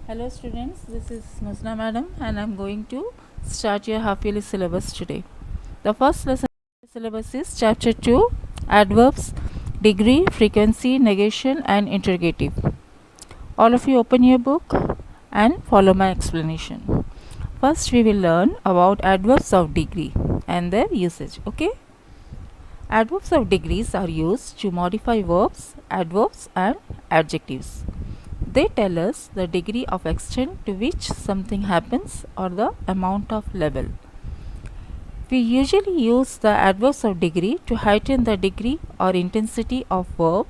Hello students, this is Nusna madam and I am going to start your half yearly syllabus today. The first lesson in the syllabus is chapter 2, adverbs, degree, frequency, negation and interrogative. All of you open your book and follow my explanation. First we will learn about adverbs of degree and their usage. Okay? Adverbs of degrees are used to modify verbs, adverbs and adjectives. They tell us the degree of extent to which something happens or the amount of level. We usually use the adverbs of degree to heighten the degree or intensity of verb,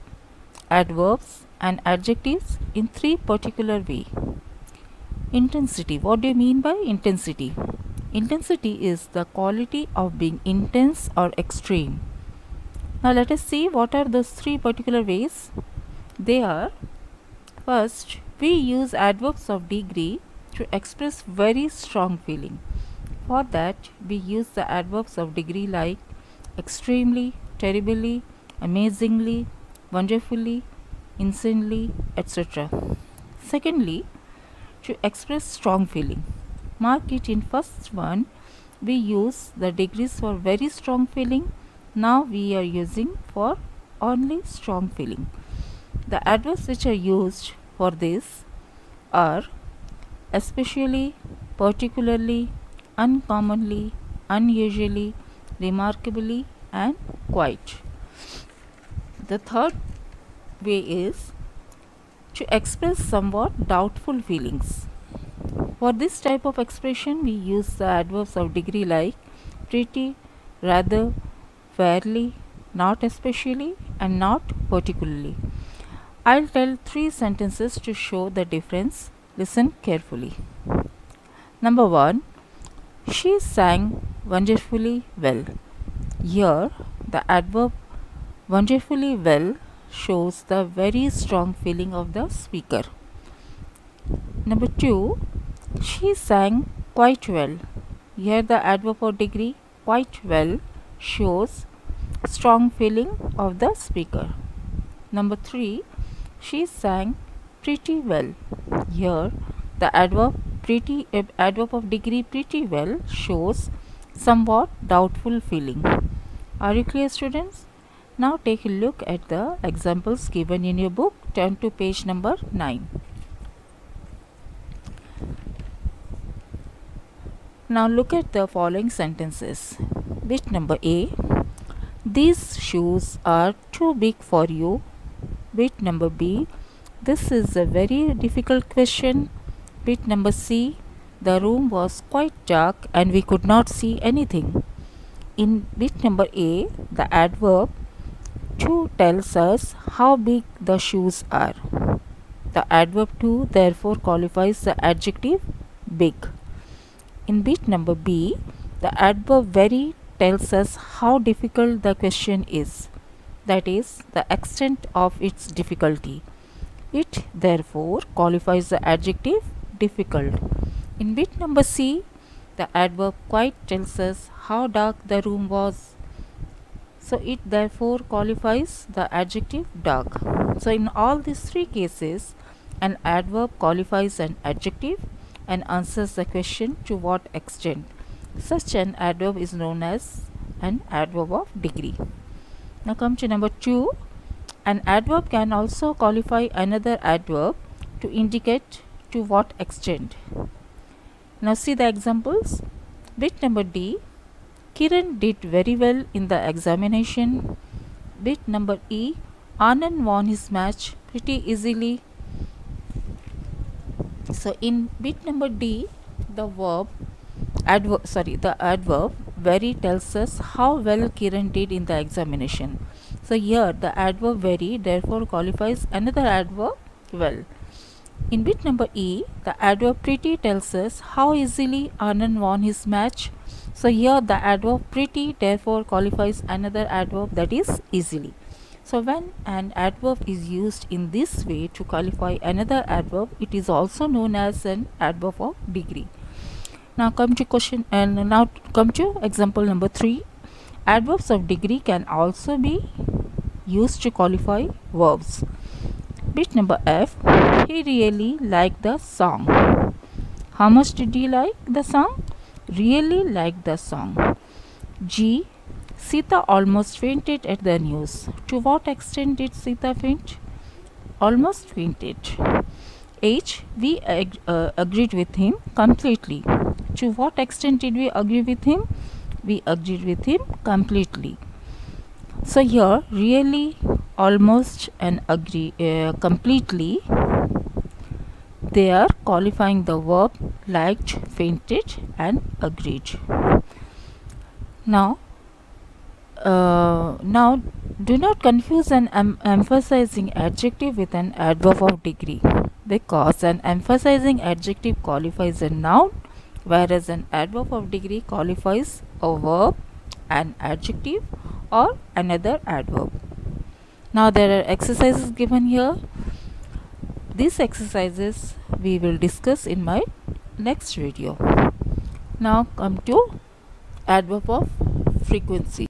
adverbs and adjectives in three particular ways. Intensity. What do you mean by intensity? Intensity is the quality of being intense or extreme. Now let us see what are those three particular ways. They are: first, we use adverbs of degree to express very strong feeling. For that, we use the adverbs of degree like extremely, terribly, amazingly, wonderfully, insanely, etc. Secondly, to express strong feeling. Mark it in first one, we use the degrees for very strong feeling. Now we are using for only strong feeling. The adverbs which are used for this are especially, particularly, uncommonly, unusually, remarkably and quite. The third way is to express somewhat doubtful feelings. For this type of expression we use the adverbs of degree like pretty, rather, fairly, not especially and not particularly. I'll tell three sentences to show the difference. Listen carefully. Number 1. She sang wonderfully well. Here, the adverb wonderfully well shows the very strong feeling of the speaker. Number 2. She sang quite well. Here, the adverb of degree quite well shows strong feeling of the speaker. Number 3. She sang pretty well. Here, the adverb of degree pretty well shows somewhat doubtful feeling. Are you clear, students? Now take a look at the examples given in your book. Turn to page number 9. Now look at the following sentences. Bit number A. These shoes are too big for you. Bit number B. This is a very difficult question. Bit number C. The room was quite dark and we could not see anything. In bit number A, the adverb to tells us how big the shoes are. The adverb to therefore qualifies the adjective big. In bit number B, the adverb very tells us how difficult the question is, that is, the extent of its difficulty. It therefore qualifies the adjective difficult. In bit number C, the adverb quite tells us how dark the room was, so it therefore qualifies the adjective dark. So in all these three cases, an adverb qualifies an adjective and answers the question to what extent. Such an adverb is known as an adverb of degree. Now come to number 2. An adverb can also qualify another adverb to indicate to what extent. Now see the examples. Bit number D. Kiran did very well in the examination. Bit number E. Anand won his match pretty easily. So in bit number D, the adverb very tells us how well Kiran did in the examination. So here the adverb very therefore qualifies another adverb well. In bit number E, the adverb pretty tells us how easily Anand won his match. So here the adverb pretty therefore qualifies another adverb, that is easily. So when an adverb is used in this way to qualify another adverb, it is also known as an adverb of degree. Now come to example number 3. Adverbs of degree can also be used to qualify verbs. Bit number F. He really liked the song. How much did he like the song? Really liked the song. G. Sita almost fainted at the news. To what extent did Sita faint? Almost fainted. H. We agreed with him completely. To what extent did we agree with him? We agreed with him completely. So here, really, almost, and agree completely, they are qualifying the verb liked, fainted, and agreed. Now do not confuse an emphasizing adjective with an adverb of degree, because an emphasizing adjective qualifies a noun, whereas an adverb of degree qualifies a verb, an adjective, or another adverb. Now there are exercises given here. These exercises we will discuss in my next video. Now come to adverb of frequency.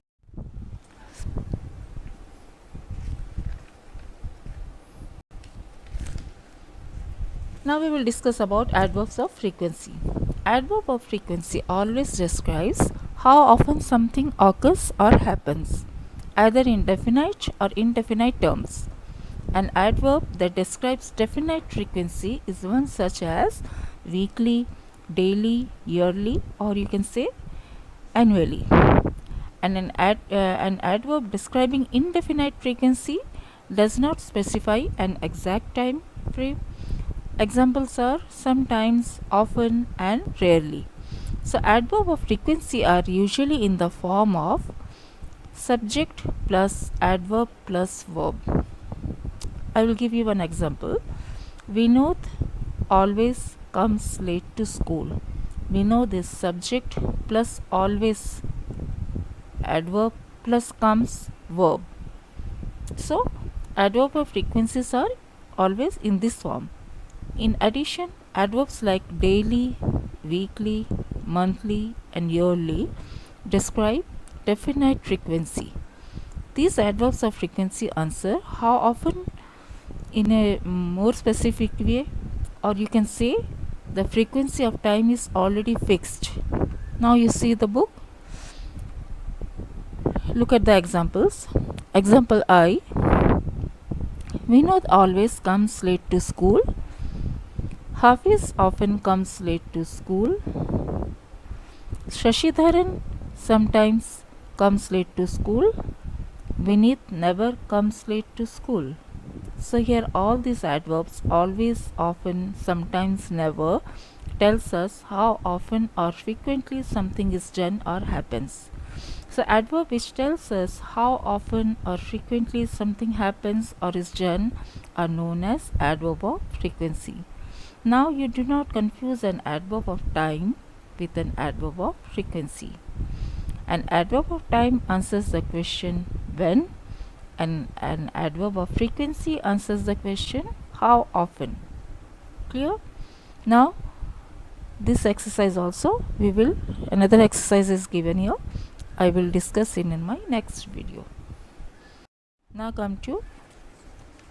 Now we will discuss about adverbs of frequency. Adverb of frequency always describes how often something occurs or happens, either in definite or indefinite terms. An adverb that describes definite frequency is one such as weekly, daily, yearly, or you can say annually. And an adverb describing indefinite frequency does not specify an exact time frame. Examples are sometimes, often, and rarely. So adverb of frequency are usually in the form of subject plus adverb plus verb. I will give you one example. Vinod always comes late to school. Vinod is subject plus always adverb plus comes verb. So adverb of frequencies are always in this form. In addition, adverbs like daily, weekly, monthly, and yearly describe definite frequency. These adverbs of frequency answer how often in a more specific way, or you can say the frequency of time is already fixed. Now you see the book. Look at the examples. Example I. Vinod always comes late to school. Hafiz often comes late to school. Shashidharan sometimes comes late to school. Vineet never comes late to school. So here all these adverbs, always, often, sometimes, never, tells us how often or frequently something is done or happens. So adverb which tells us how often or frequently something happens or is done are known as adverb of frequency. Now you do not confuse an adverb of time with an adverb of frequency. An adverb of time answers the question when, and an adverb of frequency answers the question how often. Clear? Now this exercise also another exercise is given here. I will discuss in my next video. Now come to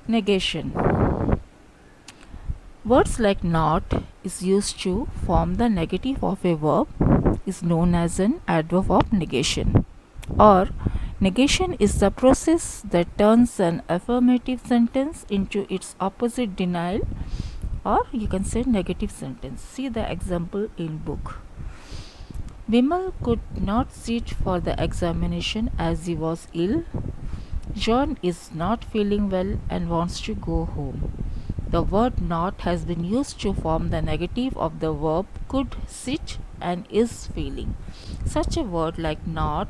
negation. Words like not is used to form the negative of a verb is known as an adverb of negation. Or negation is the process that turns an affirmative sentence into its opposite, denial, or you can say negative sentence. See the example in book. Vimal could not sit for the examination as he was ill. John is not feeling well and wants to go home. The word not has been used to form the negative of the verb could sit and is feeling. Such a word like not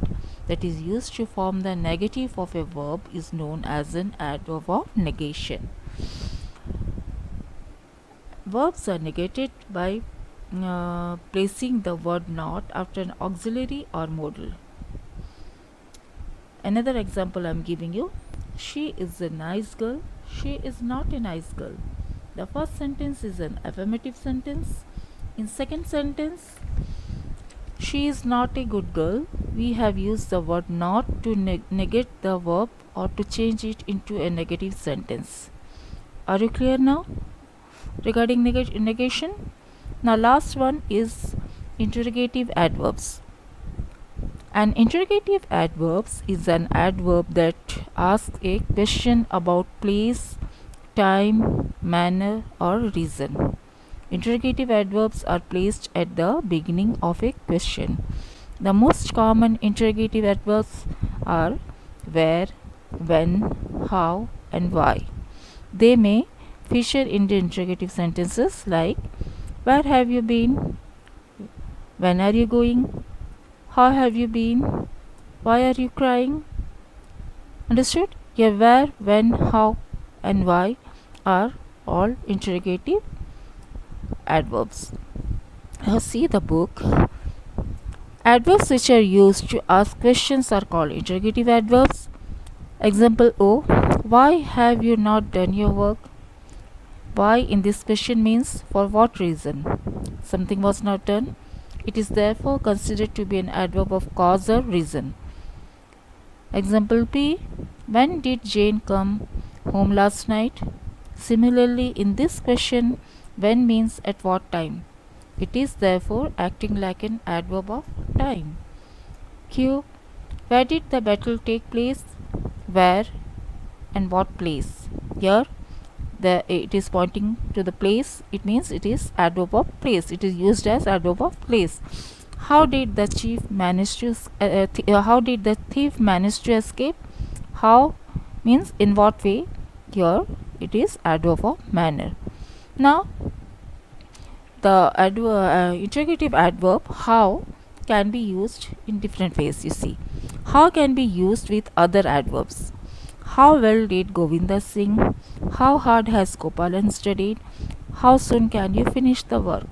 that is used to form the negative of a verb is known as an adverb of negation. Verbs are negated by placing the word not after an auxiliary or modal. Another example I am giving you. She is a nice girl. She is not a nice girl. The first sentence is an affirmative sentence. In second sentence, she is not a good girl. We have used the word not to negate the verb or to change it into a negative sentence. Are you clear now regarding negation? Now last one is interrogative adverbs. An interrogative adverbs is an adverb that asks a question about place, time, manner or reason. Interrogative adverbs are placed at the beginning of a question. The most common interrogative adverbs are where, when, how and why. They may feature in the interrogative sentences like where have you been? When are you going? How have you been? Why are you crying? Understood? Yeah, where, when, how and why are all interrogative adverbs. Now see the book. Adverbs which are used to ask questions are called interrogative adverbs. Example O. Why have you not done your work? Why in this question means for what reason something was not done. It is therefore considered to be an adverb of cause or reason. Example P. When did Jane come home last night? Similarly, in this question, when means at what time. It is therefore acting like an adverb of time. Q. Where did the battle take place? Where and what place? Here it is pointing to the place. It means it is adverb of place. It is used as adverb of place. How did the thief manage to escape? How means in what way. Here it is adverb of manner. Now the interrogative adverb how can be used in different ways. You see, how can be used with other adverbs. How well did Govinda sing? How hard has Gopalan studied? How soon can you finish the work?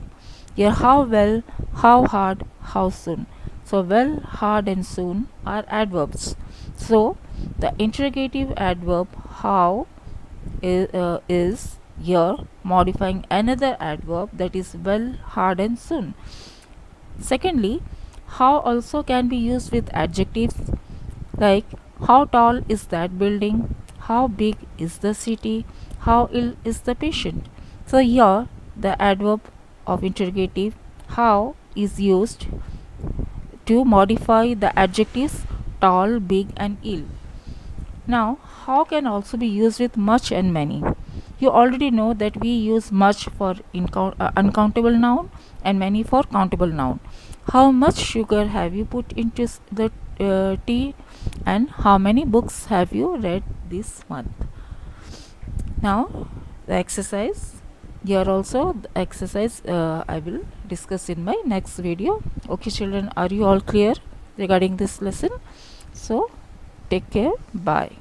Here, how well, how hard, how soon. So, well, hard, and soon are adverbs. So, the interrogative adverb how is here modifying another adverb, that is well, hard, and soon. Secondly, how also can be used with adjectives like how tall is that building, how big is the city, how ill is the patient. So here the adverb of interrogative how is used to modify the adjectives tall, big and ill. Now how can also be used with much and many. You already know that we use much for uncountable noun and many for countable noun. How much sugar have you put into the tea, and how many books have you read this month? Now the exercise, here also the exercise I will discuss in my next video. Okay children, are you all clear regarding this lesson? So take care, bye.